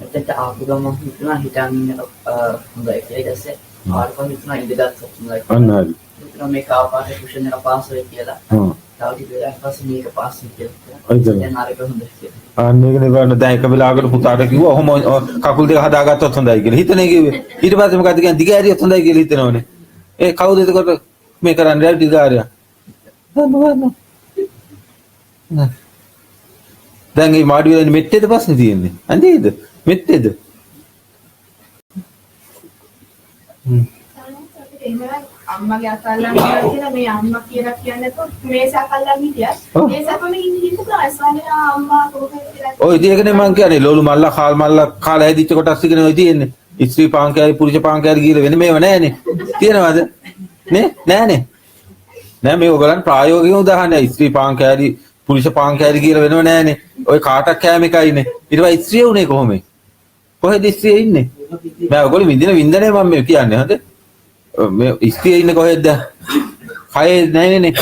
එතෙන්ට ආපු ගමන් හිතුණා හිතන් ඉන්න හොඳයි කියලා. ඊට පස්සේ ආවම හිතුණා ඉඳගත් හොඳයි. අන්න හරි. හිතුණා මේක ආපාට ටියුෂන් එක පාස් වෙයි කියලා. තව ටික වෙලාවක් පස්සේ මේක පාස් වෙයි කියලා. දැන් ආරක හොඳයි කියලා. අන්න ඒකනේ බලන්න දැන් එක වෙලාවකට පුතාට කිව්වා ඔහොම කකුල් දෙක හදාගත්තොත් හොඳයි කියලා. හිතන්නේ කිව්වේ. ඊට පස්සේ මොකද කියන්නේ දිගෑරියොත් හොඳයි කියලා හිතනවනේ. ඒ කවුද එතකොට මේ කරන්නේ දිගාරියා? දැන් මේ මාඩි වලින් මෙට්ටේද ප්‍රශ්නේ තියෙන්නේ? අන්තිද? මෙට්ටේද? අම්මගේ අසල්ලා කියලා මේ අම්මා කියලා කියන්නේ તો මේ සකල්ලා හිටියා. ඒ සකම ඉන්න ස්වාමීන් අම්මා කොහොමද කියලා. ඔය ඉතින් ඒකනේ මං කියන්නේ ලෝලු මල්ලා කාල් මල්ලා කාලා හැදිච්ච කොටස් ඉගෙන ඔය තියෙන්නේ. ස්ත්‍රී පාංකයයි පුරුෂ පාංකයයි කියලා වෙන මේව නැහැනේ. තියෙනවද? නේ? නැහැනේ. නෑ මේ ඔයගලන් ප්‍රායෝගික උදාහරණයක් ස්ත්‍රී පාංකයයි පුරුෂ පාංකයයි කියලා වෙනව නැහැනේ. ඔය කාටක් කෑම එකයිනේ. ඊට පස්සේ ස්ත්‍රිය උනේ කොහොමද? කොහෙද ස්ත්‍රිය ඉන්නේ? මම ඔයගොල්ලෝ විඳිනේ මම මේ කියන්නේ හරිද? මේ ස්ත්‍රිය ඉන්නේ කොහෙද? කයේ නැහැනේ.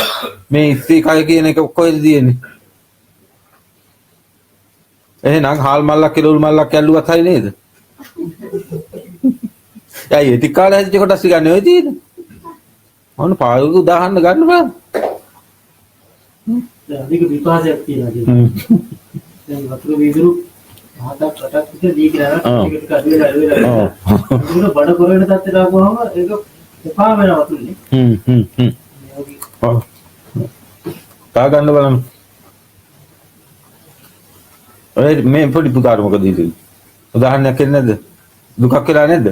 මේ ස්ත්‍රී කය කියන එක කොහෙද තියෙන්නේ? එහෙනම් හාල් මල්ලක් කෙලුල් මල්ලක් ඇල්ලුවත් හරි නේද? යයි ඒ ටික කාලේ හැදිච්ච කොටස් ගන්න ඔය තියෙන්නේ. මොන පාළුවක උදාහරණ ගන්න බෑ. දැන් අධික විපාසයක් තියෙනවා කියන්නේ. දැන් වතුර වීදුරු මහතක් රටක් විතර දී කියලා ටික අඩුවෙලා. ඒක බඩ කොරේන තත්ත්වයට ආවම ඒක එපා වෙන වතුරනේ. තා ගන්න බලන්න. ඔය මේ පොඩි පුතාට මොකද ඉතින්? උදාහරණයක් කියන්නේ නැද්ද? දුකක් වෙලා නැද්ද?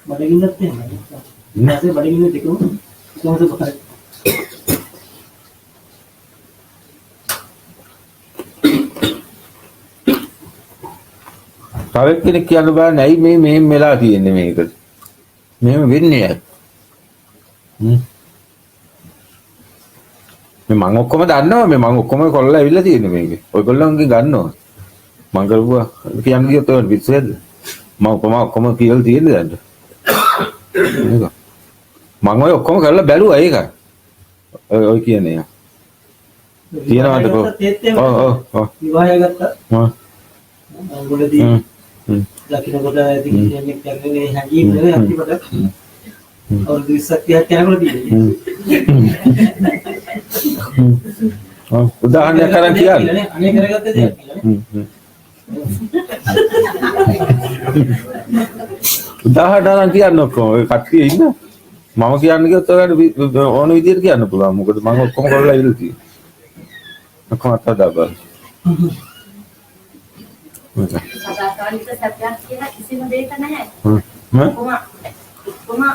බඩගින්නත් තියෙනවා. නැසේ බඩගින්න දෙකම කොහොමද බලන්නේ? තව කෙනෙක් කියන්න බෑ නැයි මේ මෙහෙම වෙලා තියෙන්නේ මේකට. මෙහෙම වෙන්නේ නැහැ. මම ඔක්කොම දන්නවා මේ මම ඔක්කොම කොල්ලලා ඇවිල්ලා තියෙන්නේ මේකේ. ඔයගොල්ලෝන්ගෙන් ගන්නවා. මම කරුවා කියන්න ගියොත් ඔය පිස්සුවේද? මම ඔක්කොම කියලා තියෙන්නේ දැන්. මම ඔය ඔක්කොම කරලා බැලුවා ඒකයි. ඔය කියන්නේ. තියනවාද කො? ඔව්. විවාහය ගත්තා. අංගොලදී ලකිනකොට ඉතින් කෙනෙක් කියන්නේ හැංගීම් නෙවෙයි අන්තිමට අවුරුදු 20ක් 30ක් යනකොට තියෙන්නේ. උදාහරණයක් කරන් කියන්නේ. අනේ කරගත්ත දෙයක් කියලා. උදාහරණයක් කියන්න ඔක්කොම ඔය කට්ටිය ඉන්න මම කියන්න ගියොත් ඔයාලට ඕන විදිහට කියන්න පුළුවන්. මොකද මම ඔක්කොම කරලා ඉල්ල තියෙන්නේ. ඔක්කොම අත්දැක බලන්න. සදාකාලික සත්‍යයක් කියලා කිසිම දෙයක නැහැ. කොහොම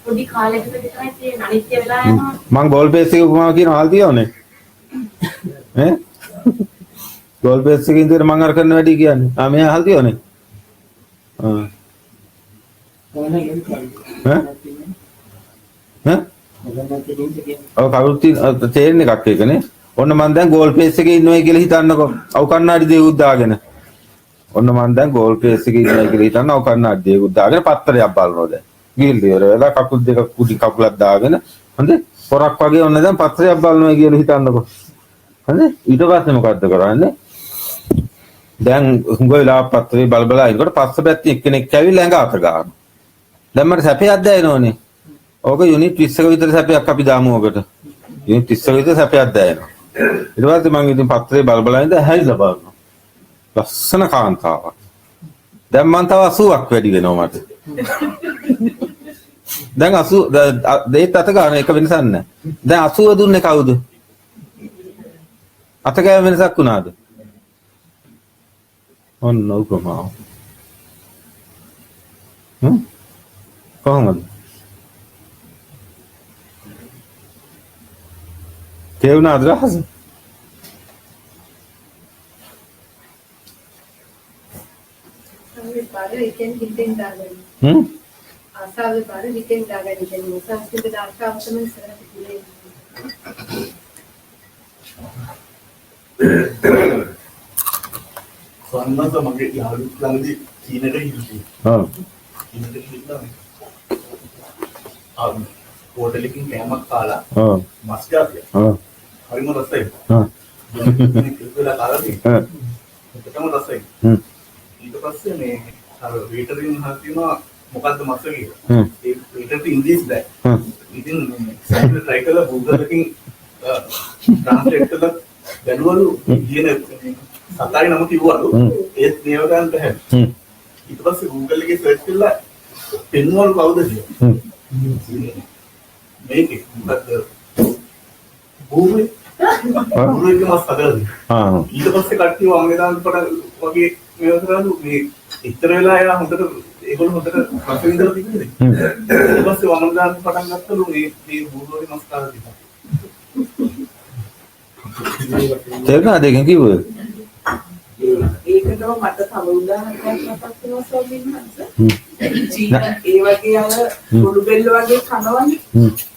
පොඩි කාලයකට විතරයි තියෙන අනිත්‍ය වෙලා යනවා. මං ගෝල් බේස් එකේ උපමාව කියන හාල් තියවනේ. ඈ? ගෝල් බේස් එකේ ඉඳන් මං අර කරන වැඩි කියන්නේ. මේ හාල් තියවනේ. ඔව් කවුරුත් තේරෙන එකක් ඒකනේ. ඔන්න මං දැන් ගෝල් බේස් එකේ ඉන්නවා කියලා හිතන්නකෝ. අවු කන්නාඩි දෙවුත් දාගෙන. ඔන්න මං දැන් ගෝල් බේස් එකේ ඉන්නවා කියලා හිතන්න අවු කන්නාඩි දෙවුත් දාගෙන පත්තරයක් බලනවා දැන්. ගිහිල්ලා ඉවරලා කකුල් දෙක කුඩි කකුලක් දාගෙන හොඳේ පොරක් වගේ ඔන්න දැන් පත්‍රයක් බලනවා කියලා හිතන්නකෝ. හොඳේ ඊට පස්සේ මොකද්ද කරන්නේ? දැන් හුඟ වෙලා පත්‍රේ බල බල ඉන්නකොට පස්ස පැත්තේ එක්කෙනෙක් ඇවිල්ලා ඇඟ අත ගන්නවා. දැන් මට සැපයක් දැනෙනවනේ. ඕක යුනිට් 20ක විතර සැපයක් අපි දාමු ඔකට. යුනිට් 30ක විතර සැපයක් දැනෙනවා. ඊට පස්සේ මම ඉතින් පත්‍රේ බල බල ඉඳලා හැරිලා බලනවා. ලස්සන කාන්තාවක්. දැන් මං තව 80ක් වැඩි වෙනවා මට. දැන් 80 දෙයිත් අත ගන්න එක වෙනසක් නැහැ. දැන් 80 දුන්නේ කවුද? අත ගෑම වෙනසක් වුණාද? ඔන්න උකමාව. කොහොමද? තේරුණාද රහස? පාරේ ඉතින් හිතෙන් දාගන්න. ආසාවේ පාරේ හිතෙන් දාගන්න. ඉතින් මොකක්ද ආසාව තමයි ඉස්සරහට ගියේ. සම්මත මගේ යාළුවෙක් ළඟදී චීනට ගිහින්. චීනට ගිහින් හෝටලෙකින් කෑමක් කාලා මස් ගාවිය. හරිම රසයි. හා කියලා කාලා තියෙනවා. ඒකම රසයි. ඊට පස්සේ මේ අර වේටරින් හතිනවා මොකද්ද මස්ස කියලා. ඒ වේටර් ඉංග්‍රීසි දැයි. ඉතින් සයිකල් try කරලා Google එකකින් translate කරලා බලවලු කියන සතායි නම කිව්වලු ඒත් නේව ගන්න බැහැ. ඊට පස්සේ Google එකේ search කරලා පෙන්වලු කවුද කියලා. මේකේ මොකද්ද Google Google එකේ මස් හදලා. ඊට පස්සේ කට්ටිය වංගේ දාන්න පටන් වගේ මේව කරාලු මේ ඉතර වෙලා එයා හොඳට ඒගොල්ලෝ හොඳට රස විඳලා තිබුණේ. ඊට පස්සේ වංග දාන්න පටන් ගත්තලු මේ Google එකේ මස් කාලා තිබ්බා. තේරුණාද ඒකෙන් කිව්වේ? ඒකටම මට තව උදාහරණයක් මතක් වෙනවා ස්වාමීන් වහන්සේ. චීන ඒ වගේ අර ගොළු බෙල්ල වගේ කනවනේ.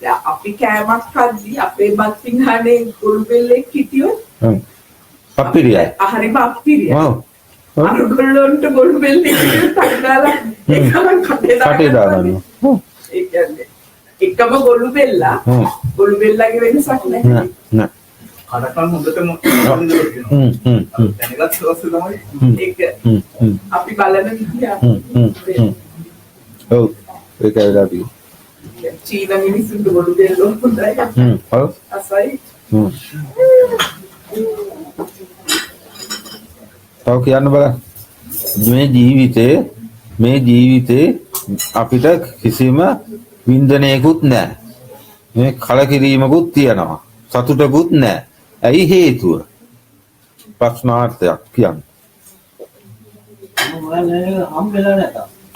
දැන් අපි කෑමක් කද්දී අපේ බත් පිඟානේ ගොළු බෙල්ලෙක් හිටියොත් අප්පිරියයි. හරිම අප්පිරියයි. ඔව්. අර ගොල්ලොන්ට ගොළු බෙල්ලෙක් ටක්දාලා ඒකම කටේ දාගන්නවා. ඒ කියන්නේ එකම ගොළු බෙල්ලා ගොළු බෙල්ලගේ වෙනසක් නැහැ. නෑ. කඩකන් හොඳටම හොඳට තියෙනවා. දැනගත් රස තමයි ඒක අපි බලන විදිය. ඔව් ඒකයි අපි. චීන මිනිස්සුන්ට ගොළු බෙල්ල හොඳයි. ඔව්. අසයි. තව කියන්න බලන්න. මේ ජීවිතේ අපිට කිසිම වින්දනයකුත් නැහැ. මේ කලකිරීමකුත් තියෙනවා. සතුටකුත් නැහැ. ඇයි හේතුව? ප්‍රශ්නාර්ථයක් කියන්න.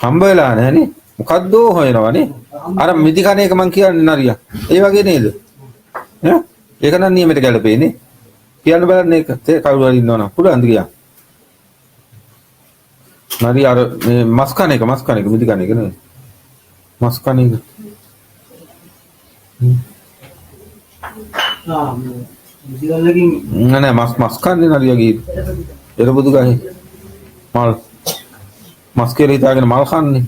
හම්බ වෙලා නැහනේ. මොකද්ද හොයනවනේ? අර මිදි කන එක මං කියන්නේ නරියා. ඒ වගේ නේද? ඈ? ඒක නම් නියමෙට ගැලපෙන්නේ. කියන්න බලන්න ඒක. තේ කවුරු හරි ඉන්නවනම් පුළුවන්ද කියන්න. නරියා අර මේ මස් කන එක මිදි කන එක නේ. මස් කන එක. නෑ මස් කන්නේ නරියා ගිහින්. එරබුදු ගහේ. මල් මස් කියලා හිතාගෙන මල් කන්නේ.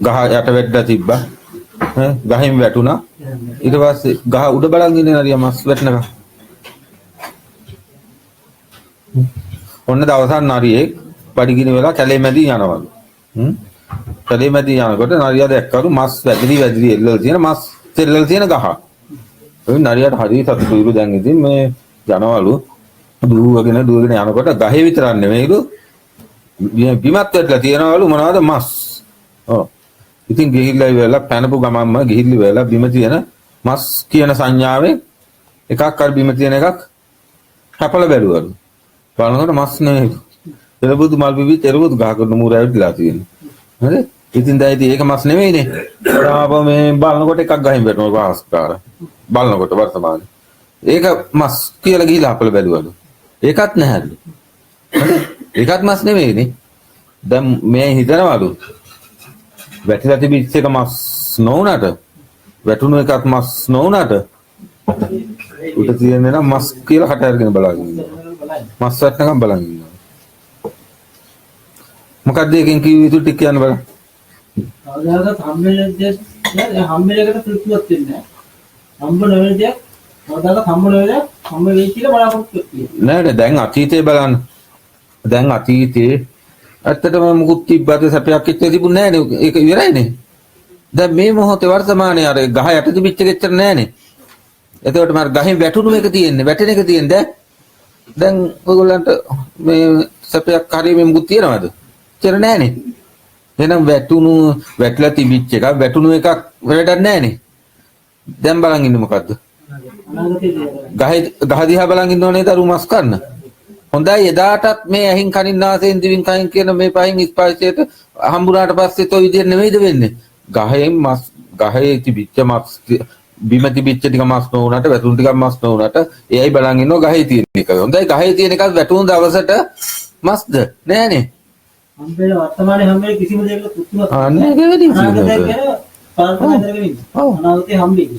ගහ යට වැටලා තිබ්බා. ගහෙන් වැටුණා. ඊට පස්සේ ගහ උඩ බලන් ඉන්නේ නරියා මස් වැටෙනකම්. ඔන්න දවසක් නරියෙක් බඩගිනි වෙලා කැලේ මැදින් යනවලු. කැලේ මැදින් යනකොට නරියා දැක්කලු මස් වැදිරි එල්ලලා තියෙන මස් තෙල්ලලා තියෙන ගහ. ඒ නරියාට හරි සතුටුයිලු දැන් ඉතින් මේ යනවලු දුවගෙන යනකොට ගහේ විතරක් නෙමෙයිලු බිමත් වැටලා තියෙනවලු මොනවද මස්. ඔව්. ඉතින් ගිහිල්ලා ඉවරලා පැනපු ගමන්ම ගිහිල්ලි වෙලා බිම තියෙන මස් කියන සංඥාවෙන් එකක් අර බිම තියෙන එකක් කපලා බැලුවලු. බලනකොට මස් නෙමෙයි. එළබුදු මල් බිබි එළබුදු ගහකට මුර ඇවිත්ලා තියෙනවා. හරි? ඉතින් දැන් ඉතින් ඒක මස් නෙමෙයිනේ. ආපහු මේ බලනකොට එකක් ගහින් වැටෙනවා වාස්කාර. බලනකොට වර්තමානයේ. ඒක මස් කියලා ගිහිල්ලා අපල බැලුවලු. ඒකත් නැහැලු. හරි? ඒකත් මස් නෙමෙයිනේ. දැන් මේ හිතනවලු. වැටිලා තිබිච්ච එක මස් නොවුනට වැටුණු එකක් මස් නොවුනට උඩ තියෙන නම් මස් කියලා කට අරගෙන බලාගෙන ඉන්නවා. මස් වටනකම් බලන් ඉන්නවා. මොකක්ද එකෙන් කිව්ව යුතු ටික කියන්න බලන්න. කවදාකවත් හම්බෙලකට තෘප්තියක් වෙන්නේ නැහැ. හම්බ නොවන දෙයක් කවදාකවත් හම්බ වෙයි කියලා බලාපොරොත්තු වෙන්නේ. නෑ දැන් අතීතේ බලන්න. දැන් අතීතේ ඇත්තටම මුකුත් තිබ්බද සැපයක් එක්ක තිබුණේ නෑනේ. ඒක ඉවරයිනේ. දැන් මේ මොහොතේ වර්තමානයේ අර ගහ යට තිබිච්ච එකෙච්චර නෑනේ. එතකොට මර ගහෙන් වැටුණු එක තියෙන්නේ. වැටෙන එක තියෙන්නේ දැන් ඔයගොල්ලන්ට මේ සැපයක් හරිය මුකුත් තියනවද? චර නෑනේ. එහෙනම් වැටලා තිබිච්ච එක වැටුණු එකක් වැඩක් නෑනේ. දැන් බලන් ඉන්නේ මොකද්ද? ගහ දිහා බලන් ඉන්නව නේද අර මස් කන්න. හොඳයි එදාටත් මේ ඇහින් කනින් නාසයෙන් දිවින් කයින් කියන මේ පහින් ස්පර්ශයට හම්බුනාට පස්සෙත් ඔය විදිහ නෙමෙයිද වෙන්නේ. ගහේ තිබිච්ච මස් බිම තිබිච්ච ටික මස් නොවුනට වැටුණු ටිකක් මස් නොවුනට එයයි බලන් ඉන්නව ගහේ තියෙන එක. හොඳයි ගහේ තියෙන එකත් වැටුණු දවසට මස්ද නෑනේ. හම්බෙලා වර්තමානයේ හම්බෙලා කිසිම දෙයකට පුතුමක් නෑ ගෙවදී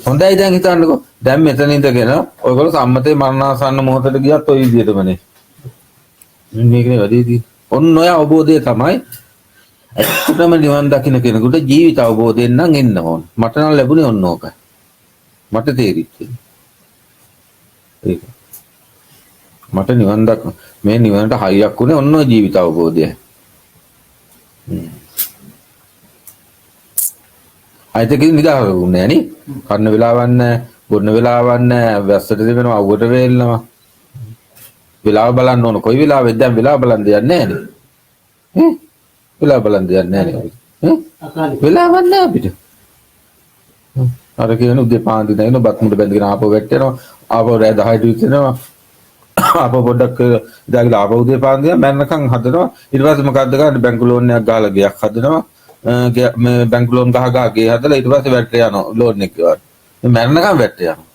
හොඳයි දැන් හිතන්නකෝ දැන් මෙතන ඉඳගෙන ඔයගොල්ලෝ සම්මතේ මරණාසන්න මොහොතට ගියත් ඔය විදිහටමනේ මේකනේ වැඩිදී ඔන්න ඔය අවබෝධය තමයි ඇත්තටම නිවන් දකින්න කෙනෙකුට ජීවිත අවබෝධයෙන් නම් එන්න ඕන මට නම් ලැබුණේ ඔන්න ඕක මට තේරිච්ච ඒක මට නිවන් දක් මේ නිවනට හයියක් උනේ ඔන්න ඔය ජීවිත අවබෝධය. අයිතකින් නිදාගුන්නේ නේ. කන්න වෙලාවක් නැහැ, බොන්න වෙලාවක් නැහැ, වැස්සට දෙවෙනවා, අවුවට වේලනවා. වෙලාව බලන්න ඕන. කොයි වෙලාවෙද දැන් වෙලාව බලන් දෙයක් නැහැ නේ. වෙලාව බලන් දෙයක් නැහැ නේ. වෙලාවක් නැහැ අපිට. අර කියන උදේ පාන්දර නැගින බත් මුඩ බැඳගෙන ආපහු වැටෙනවා. ආපහු රෑ 10ට විතරනවා. ආපහු පොඩ්ඩක් ඉඳලා ආපහු උදේ පාන්දර මැරෙනකන් හදනවා. ඊට පස්සේ මොකද්ද ගන්න බැංකු ලෝන් එකක් ගහලා ගයක් හදනවා. මේ බැංකු ලෝන් ගහ ගේ හදලා ඊට පස්සේ වැටේ යනවා ලෝන් එක ගාන. මැරෙනකන් වැටේ යනවා.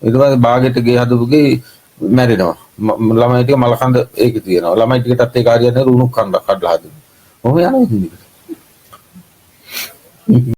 ඊට පස්සේ බාගෙට ගේ හදපුගේ මැරෙනවා. ළමයි ටික මලකඳ ඒකේ තියෙනවා. ළමයි ටිකටත් ඒ කාර්යය නේද උණුක් කඩලා හදනවා. ඔහොම යනවා ඉතින්.